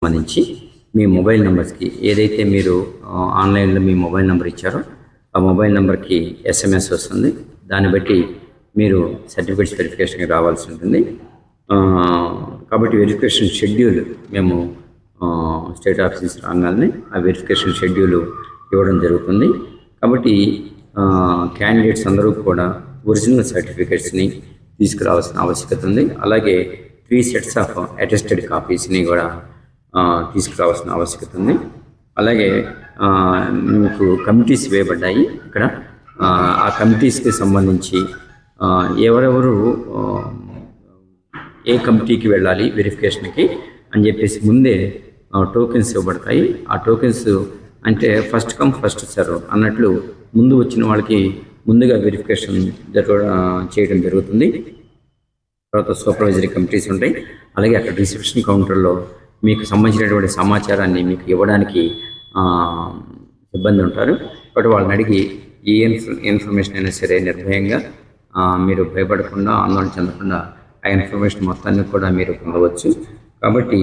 సంబంధించి మీ మొబైల్ నెంబర్స్కి ఏదైతే మీరు ఆన్లైన్లో మీ మొబైల్ నెంబర్ ఇచ్చారో ఆ మొబైల్ నెంబర్కి ఎస్ఎంఎస్ వస్తుంది. దాన్ని బట్టి మీరు సర్టిఫికేట్స్ వెరిఫికేషన్కి రావాల్సి ఉంటుంది. కాబట్టి వెరిఫికేషన్ షెడ్యూల్ మేము స్టేట్ ఆఫీస్ రాగానే ఆ వెరిఫికేషన్ షెడ్యూల్ ఇవ్వడం జరుగుతుంది. కాబట్టి క్యాండిడేట్స్ అందరూ కూడా ఒరిజినల్ సర్టిఫికేట్స్ని తీసుకురావాల్సిన ఆవశ్యకత ఉంది. అలాగే 3 సెట్స్ ఆఫ్ అటెస్టెడ్ కాపీస్ని కూడా తీసుకురావాల్సిన ఆవశ్యకత ఉంది. అలాగే మీకు కమిటీస్ వేయబడ్డాయి. ఇక్కడ ఆ కమిటీస్కి సంబంధించి ఎవరెవరు ఏ కమిటీకి వెళ్ళాలి వెరిఫికేషన్కి అని చెప్పేసి ముందే టోకెన్స్ ఇవ్వబడతాయి. ఆ టోకెన్స్ అంటే ఫస్ట్ కమ్ ఫస్ట్ సర్వ్ అన్నట్లు ముందు వచ్చిన వాళ్ళకి ముందుగా వెరిఫికేషన్ చేయడం జరుగుతుంది. తర్వాత సూపర్వైజరీ కమిటీస్ ఉంటాయి. అలాగే అక్కడ రిసెప్షన్ కౌంటర్లో మీకు సంబంధించినటువంటి సమాచారాన్ని మీకు ఇవ్వడానికి సిబ్బంది ఉంటారు. కాబట్టి వాళ్ళని అడిగి ఏ ఇన్ఫర్మేషన్ అయినా సరే నిర్భయంగా మీరు భయపడకుండా ఆందోళన చెందకుండా ఆ ఇన్ఫర్మేషన్ మొత్తాన్ని కూడా మీరు పొందవచ్చు. కాబట్టి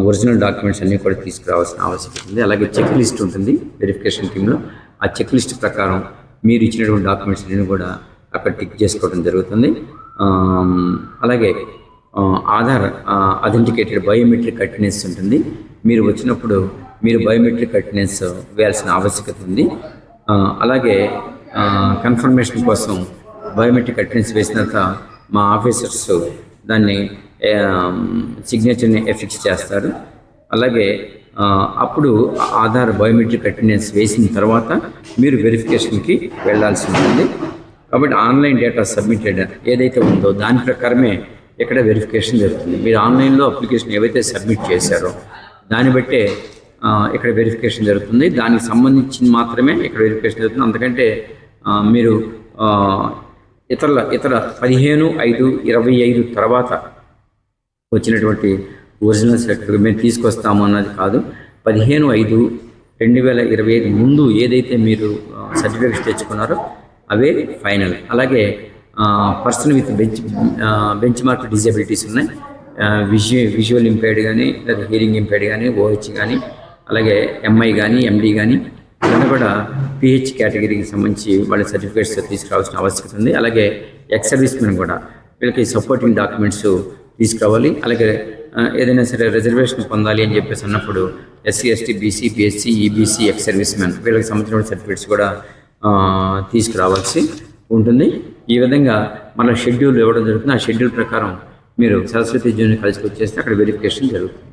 ఒరిజినల్ డాక్యుమెంట్స్ అన్నీ కూడా తీసుకురావాల్సిన ఆవశ్యకత ఉంది. అలాగే చెక్ లిస్ట్ ఉంటుంది వెరిఫికేషన్ టీంలో. ఆ చెక్ లిస్ట్ ప్రకారం మీరు ఇచ్చినటువంటి డాక్యుమెంట్స్ అన్నీ కూడా అక్కడ టిక్ చేసుకోవడం జరుగుతుంది. అలాగే ఆధార్ అథెంటికేటెడ్ బయోమెట్రిక్ అటెండెన్స్ ఉంటుంది. మీరు వచ్చినప్పుడు మీరు బయోమెట్రిక్ అటెండెన్స్ వేయాల్సిన ఆవశ్యకత ఉంది. అలాగే కన్ఫర్మేషన్ కోసం బయోమెట్రిక్ అటెండెన్స్ వేసిన తర్వాత మా ఆఫీసర్స్ దాన్ని సిగ్నేచర్ని ఎఫిక్స్ చేస్తారు. అలాగే అప్పుడు ఆధార్ బయోమెట్రిక్ అటెండెన్స్ వేసిన తర్వాత మీరు వెరిఫికేషన్కి వెళ్ళాల్సి ఉంటుంది. కాబట్టి ఆన్లైన్ డేటా సబ్మిటెడ్ ఏదైతే ఉందో దాని ప్రకారమే ఇక్కడ వెరిఫికేషన్ జరుగుతుంది. మీరు ఆన్లైన్లో అప్లికేషన్ ఏవైతే సబ్మిట్ చేశారో దాన్ని బట్టే ఇక్కడ వెరిఫికేషన్ జరుగుతుంది. దానికి సంబంధించి మాత్రమే ఇక్కడ వెరిఫికేషన్ జరుగుతుంది. అందుకంటే మీరు ఇతర 15/5/25 తర్వాత వచ్చినటువంటి ఒరిజినల్ సర్టిఫికేట్ మేము తీసుకొస్తాము అన్నది కాదు. 15/5/2025 ముందు ఏదైతే మీరు సర్టిఫికేట్స్ తెచ్చుకున్నారో అవే ఫైనల్. అలాగే person with bench mark disabilities ఉన్నాయి. విజువల్ ఇంపైర్డ్ కానీ లేదా హియరింగ్ ఇంపైర్డ్ కానీ ఓహెచ్ కానీ అలాగే ఎంఐ కానీ ఎండి కానీ ఇవన్నీ కూడా పిహెచ్ కేటగిరీకి సంబంధించి వాళ్ళ సర్టిఫికేట్స్ తీసుకురావాల్సిన ఆవశ్యకత ఉంది. అలాగే ఎక్స్ సర్వీస్ మెన్ కూడా వీళ్ళకి సపోర్టింగ్ డాక్యుమెంట్స్ తీసుకురావాలి. అలాగే ఏదైనా సరే రిజర్వేషన్ పొందాలి అని చెప్పేసి అన్నప్పుడు SC ST BC PSC EBC ex service men వీళ్ళకి సంబంధించిన సర్టిఫికేట్స్ కూడా తీసుకురావాల్సి ఉంటుంది. ఈ విధంగా మన షెడ్యూల్ ఇవ్వడం జరుగుతుంది. ఆ షెడ్యూల్ ప్రకారం మీరు సరస్వతి జూనియర్ కాలేజ్కి వచ్చేస్తే అక్కడ వెరిఫికేషన్ జరుగుతుంది.